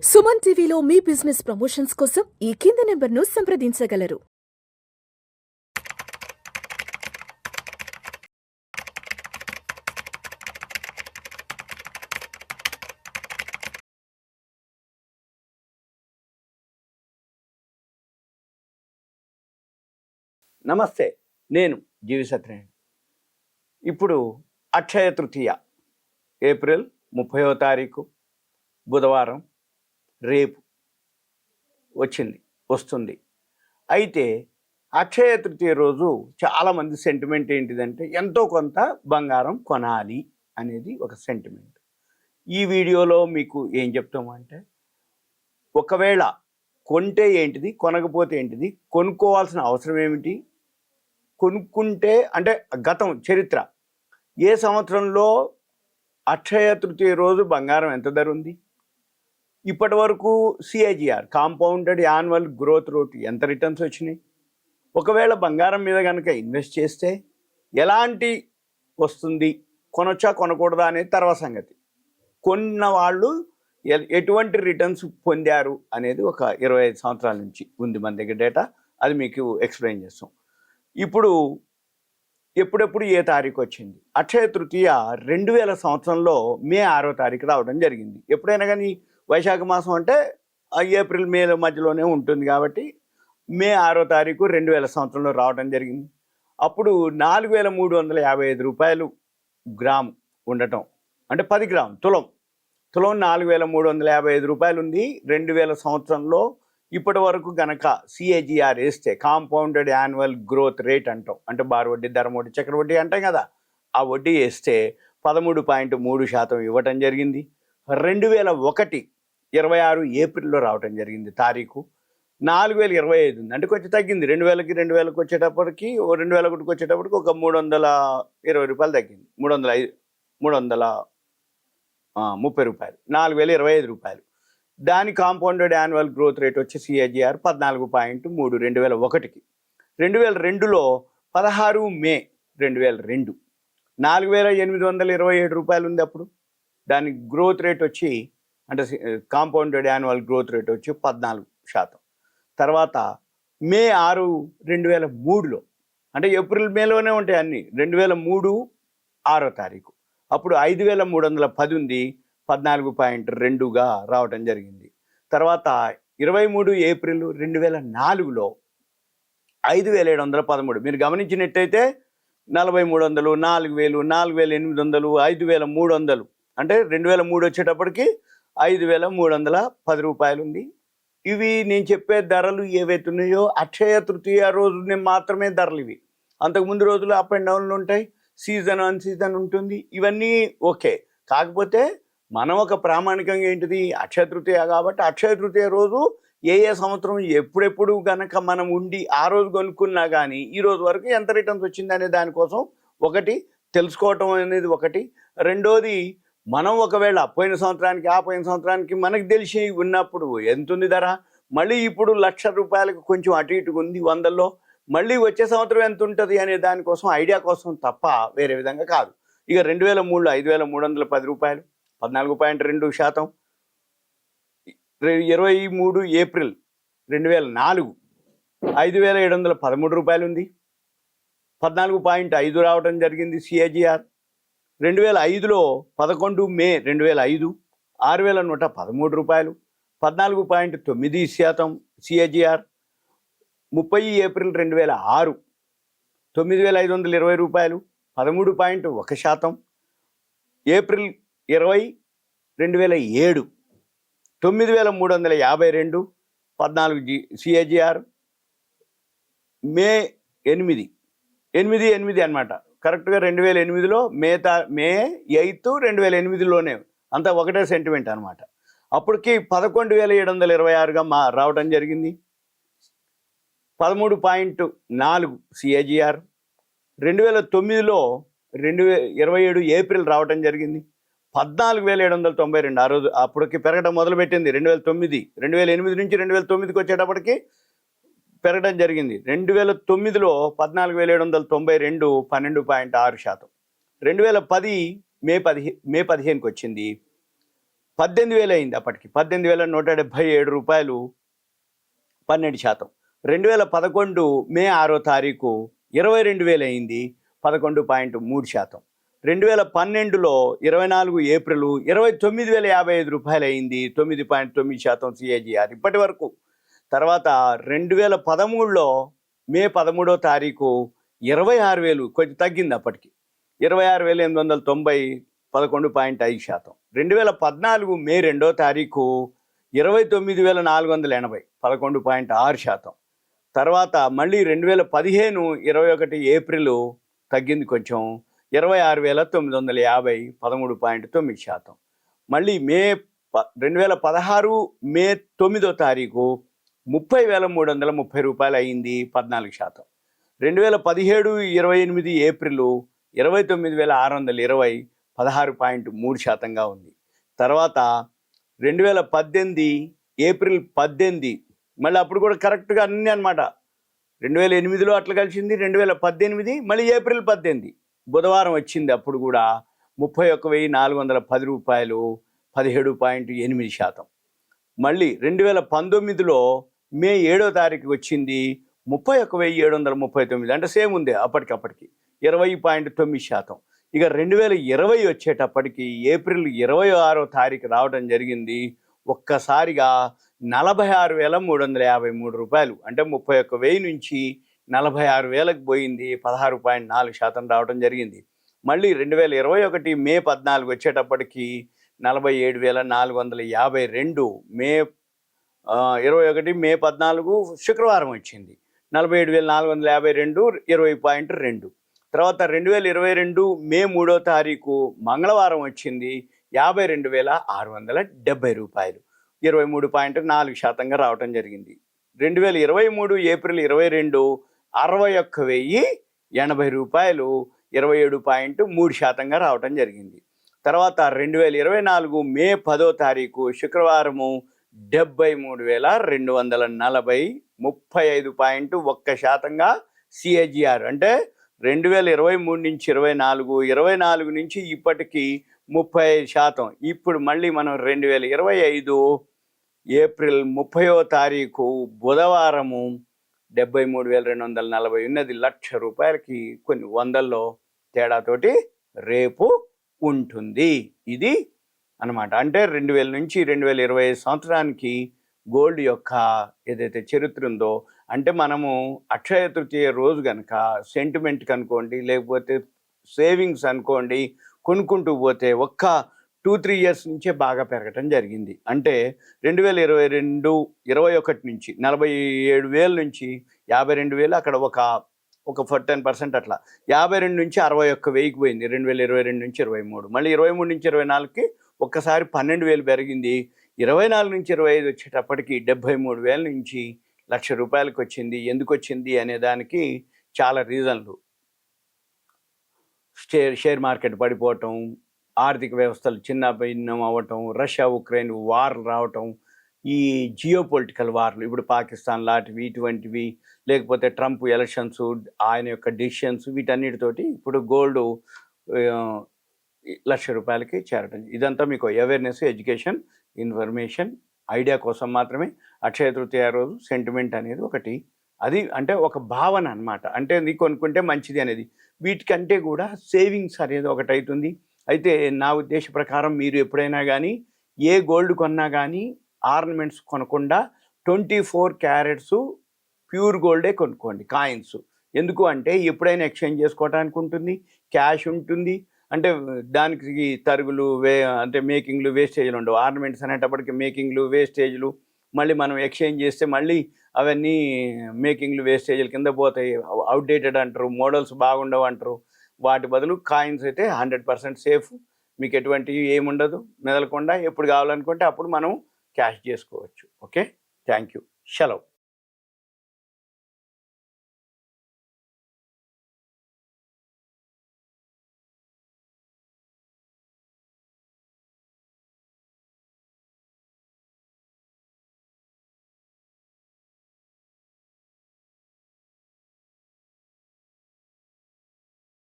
సుమన్ టీవీలో మీ business promotions కోసం ఈ కింది నెంబర్ను సంప్రదించగలరు. నమస్తే, నేను జీవి సత్యనారాయణ. ఇప్పుడు అక్షయ తృతీయ ఏప్రిల్ 30వ తారీఖు బుధవారం రేపు వస్తుంది. అయితే అక్షయ తృతీయ రోజు చాలామంది సెంటిమెంట్ ఏంటిదంటే ఎంతో కొంత బంగారం కొనాలి అనేది ఒక సెంటిమెంట్. ఈ వీడియోలో మీకు ఏం చెప్తామంటే, ఒకవేళ కొంటే ఏంటిది, కొనకపోతే ఏంటిది, కొనుక్కోవాల్సిన అవసరం ఏమిటి, కొనుక్కుంటే అంటే గతం చరిత్ర, ఏ సంవత్సరంలో అక్షయ తృతీయ రోజు బంగారం ఎంత ధర ఉంది, ఇప్పటి వరకు సిఐజిఆర్ కాంపౌండెడ్ యాన్యువల్ గ్రోత్ రేట్ ఎంత రిటర్న్స్ వచ్చినాయి, ఒకవేళ బంగారం మీద కనుక ఇన్వెస్ట్ చేస్తే ఎలాంటి వస్తుంది, కొనొచ్చా కొనకూడదా అనేది తర్వాత సంగతి, కొన్న వాళ్ళు ఎటువంటి రిటర్న్స్ పొందారు అనేది ఒక 25 సంవత్సరాల నుంచి ఉంది మన దగ్గర డేటా, అది మీకు ఎక్స్ప్లెయిన్ చేస్తాం. ఇప్పుడు ఎప్పుడెప్పుడు ఏ తారీఖు వచ్చింది, అక్షయ తృతీయ 2000 సంవత్సరంలో మే 6వ తారీఖు రావడం జరిగింది. ఎప్పుడైనా కానీ వైశాఖ మాసం అంటే ఏప్రిల్ మే మధ్యలోనే ఉంటుంది కాబట్టి మే 6వ తారీఖు 2000 సంవత్సరంలో రావడం జరిగింది. అప్పుడు 4355 రూపాయలు గ్రాము ఉండటం, అంటే 10 గ్రాములు తులం 4355 రూపాయలు ఉంది 2000 సంవత్సరంలో. ఇప్పటి వరకు గనక సిఏజిఆర్ వేస్తే, కాంపౌండెడ్ యాన్యువల్ గ్రోత్ రేట్ అంటాం, అంటే బారు వడ్డీ, ధర వడ్డీ, చక్ర వడ్డీ అంటాం కదా, ఆ వడ్డీ వేస్తే 13.3% ఇవ్వటం జరిగింది. 2001 26 ఏప్రిల్లో రావటం జరిగింది తారీఖు. 4025 ఉంది, అంటే కొంచెం తగ్గింది. 2000కి వచ్చేటప్పటికి 2001కి వచ్చేటప్పటికి ఒక 320 రూపాయలు తగ్గింది, 330 రూపాయలు, 4025 రూపాయలు. దాని కాంపౌండెడ్ యాన్యువల్ గ్రోత్ రేట్ వచ్చి సిఏజిఆర్ 14.3 2001కి. 2002లో 16 మే 2002 4827 రూపాయలు ఉంది అప్పుడు. దాని గ్రోత్ రేట్ వచ్చి, అంటే కాంపౌండెడ్ యాన్యువల్ గ్రోత్ రేట్ వచ్చి 14%. తర్వాత మే 6 2003లో, అంటే ఏప్రిల్ మేలోనే ఉంటాయి అన్నీ, 2003 6వ తారీఖు అప్పుడు 5310 ఉంది, 14.2గా రావటం జరిగింది. తర్వాత 23 ఏప్రిల్ 2004లో 5713. మీరు గమనించినట్టయితే 4300, 4000, 4800, 5300, అంటే 2003 వచ్చేటప్పటికి 5310 రూపాయలు ఉంది. ఇవి నేను చెప్పే ధరలు ఏవైతే ఉన్నాయో అక్షయ తృతీయ రోజునే మాత్రమే ధరలు ఇవి. అంతకుముందు రోజులు అప్ అండ్ డౌన్లు ఉంటాయి, సీజన్ అన్ సీజన్ ఉంటుంది, ఇవన్నీ ఓకే. కాకపోతే మనం ఒక ప్రామాణికంగా ఏంటిది, అక్షయ తృతీయ కాబట్టి అక్షయ తృతీయ రోజు ఏ సంవత్సరం ఎప్పుడెప్పుడు కనుక మనం ఉండి ఆ రోజు కొనుక్కున్నా కానీ ఈ రోజు వరకు ఎంత రిటర్న్స్ వచ్చింది అనే దానికోసం ఒకటి తెలుసుకోవటం అనేది ఒకటి. రెండోది, మనం ఒకవేళ పోయిన సంవత్సరానికి మనకు తెలిసి ఉన్నప్పుడు ఎంత ఉంది ధర, మళ్ళీ ఇప్పుడు 1,00,000 రూపాయలకు కొంచెం అటు ఇటుగా ఉంది 100లో, మళ్ళీ వచ్చే సంవత్సరం ఎంత ఉంటుంది అనే దానికోసం, ఐడియా కోసం తప్ప వేరే విధంగా కాదు. ఇక 2003లో 5310 రూపాయలు, 14.2%. 23 ఏప్రిల్ 2004 5713 రూపాయలు ఉంది, 14.5 రావడం జరిగింది సిఏజిఆర్. 2005లో 11 మే 2005 6113 రూపాయలు, 14.9% సిఏజిఆర్. 30 ఏప్రిల్ 2006 9520 రూపాయలు, 13.1%. April 20 2007 9352, 14 CAGR. మే 8 అనమాట, కరెక్ట్గా 2008లో మే 8 2008లోనే, అంతా ఒకటే సెంటిమెంట్ అనమాట. అప్పటికి 11,726గా రావడం జరిగింది. 13.4 సిఏజిఆర్. 2009లో 27 ఏప్రిల్ రావడం జరిగింది, 14,792. ఆ రోజు అప్పటికి పెరగడం మొదలుపెట్టింది 2009. 2008 నుంచి 2009కి వచ్చేటప్పటికి పెరగడం జరిగింది. 2009లో 14,792, 12.6%. 2010 మే 15కి వచ్చింది 18,000 అయింది అప్పటికి. 18,177 రూపాయలు 12%. 2011 మే 6వ తారీఖు 22,000 అయింది 11.3%. 2012లో 24 ఏప్రిల్ 29,055 రూపాయలు అయింది 9.9% CAGR ఇప్పటి వరకు. తర్వాత 2013లో మే 13వ తారీఖు 26,000 కొంచెం తగ్గింది అప్పటికి. 26,890 11.5%. 2014 మే 2వ తారీఖు 29,480 11.6%. తర్వాత మళ్ళీ 2015 21 ఏప్రిల్ తగ్గింది కొంచెం 26,950 13.9%. మళ్ళీ 2016 మే 9వ తారీఖు 30,330 రూపాయలు అయింది 14%. 2017 28 ఏప్రిల్ 29,620 16.3%గా ఉంది. తర్వాత 2018 ఏప్రిల్ 18 మళ్ళీ అప్పుడు కూడా కరెక్ట్గా అన్నీ అనమాట. 2008లో అట్లా కలిసింది, 2018 మళ్ళీ ఏప్రిల్ 18 బుధవారం వచ్చింది. అప్పుడు కూడా 31,410 రూపాయలు 17.8%. మళ్ళీ 2019లో మే 7వ తారీఖు వచ్చింది 31,739 అంటే సేమ్ ఉంది అప్పటికప్పటికి 20.9%. ఇక 2020 వచ్చేటప్పటికి ఏప్రిల్ 26వ తారీఖు రావడం జరిగింది. ఒక్కసారిగా 46,353 రూపాయలు అంటే 31,000 నుంచి 46,000కి పోయింది 16.4% రావడం జరిగింది. మళ్ళీ 2021 మే 14 వచ్చేటప్పటికి 47,452 మే 21 మే 14 శుక్రవారం వచ్చింది 47,452 20.2. తర్వాత 2022 మే 3వ తారీఖు మంగళవారం వచ్చింది 52,670 రూపాయలు 23.4%గా రావటం జరిగింది. 2023 ఏప్రిల్ 22 61,080 రూపాయలు 27.3%గా రావటం జరిగింది. తర్వాత 2024 మే 10వ తారీఖు శుక్రవారము 73,240 35.1%గా CAGR అంటే 2023 నుంచి 24 నుంచి ఇప్పటికి 35%. ఇప్పుడు మళ్ళీ మనం 2025 ఏప్రిల్ 30వ తారీఖు బుధవారము 73,240 ఉన్నది. 1,00,000 రూపాయలకి కొన్ని వందల్లో తేడాతోటి రేపు ఉంటుంది. ఇది అన్నమాట. అంటే 2000 నుంచి 2025 సంవత్సరానికి గోల్డ్ యొక్క ఏదైతే చరిత్ర ఉందో, అంటే మనము అక్షయ తృతీయ రోజు కనుక సెంటిమెంట్ కనుకోండి, లేకపోతే సేవింగ్స్ అనుకోండి, కొనుక్కుంటూ పోతే ఒక్క 2-3 ఇయర్స్ నుంచే బాగా పెరగటం జరిగింది. అంటే 2022-21 నుంచి 47,000 నుంచి 52,000 అక్కడ ఒక 10% అట్లా 52 నుంచి 61,000కి పోయింది 2022 నుంచి 23. మళ్ళీ 23 నుంచి 24కి ఒక్కసారి 12,000 పెరిగింది. 24 నుంచి 25 వచ్చేటప్పటికి 73,000 నుంచి 1,00,000 రూపాయలకి వచ్చింది. ఎందుకు వచ్చింది అనే దానికి చాలా రీజన్లు. షేర్ మార్కెట్ పడిపోవటం, ఆర్థిక వ్యవస్థలు చిన్న భిన్నం అవ్వటం, రష్యా ఉక్రెయిన్ వార్ రావటం, ఈ జియోపొలిటికల్ వార్లు ఇప్పుడు పాకిస్తాన్ లాంటివి ఇటువంటివి, లేకపోతే ట్రంప్ ఎలక్షన్స్ ఆయన యొక్క డిసిషన్స్, వీటన్నిటితోటి ఇప్పుడు గోల్డ్ 1,00,000 రూపాయలకి చేరటం. ఇదంతా మీకు అవేర్నెస్, ఎడ్యుకేషన్, ఇన్ఫర్మేషన్, ఐడియా కోసం మాత్రమే. అక్షయ తృతీయ రోజు సెంటిమెంట్ అనేది ఒకటి, అది అంటే ఒక భావన అనమాట. అంటే ఇది కొనుక్కుంటే మంచిది అనేది. వీటికంటే కూడా సేవింగ్స్ అనేది ఒకటి అవుతుంది. అయితే నా ఉద్దేశ ప్రకారం మీరు ఎప్పుడైనా కానీ ఏ గోల్డ్ కొన్నా కానీ ఆర్నమెంట్స్ కొనకుండా 24 క్యారెట్స్ ప్యూర్ గోల్డే కొనుక్కోండి, కాయిన్స్. ఎందుకు అంటే ఎప్పుడైనా ఎక్స్చేంజ్ చేసుకోవడానికి ఉంటుంది, క్యాష్ ఉంటుంది. అంటే దానికి తరుగులు అంటే మేకింగ్లు వేస్టేజ్లు ఉండవు. ఆర్నమెంట్స్ అనేటప్పటికి మేకింగ్లు వేస్టేజ్లు మళ్ళీ మనం ఎక్స్చేంజ్ చేస్తే మళ్ళీ అవన్నీ మేకింగ్లు వేస్టేజ్ల కింద పోతాయి, అవుట్డేటెడ్ అంటారు, మోడల్స్ బాగుండవు అంటారు. వాటి బదులు కాయిన్స్ అయితే 100% సేఫ్, మీకు ఎటువంటివి ఏముండదు, మెదలకుండా ఎప్పుడు కావాలనుకుంటే అప్పుడు మనం క్యాష్ చేసుకోవచ్చు. ఓకే, థ్యాంక్ యూ, సెలవు.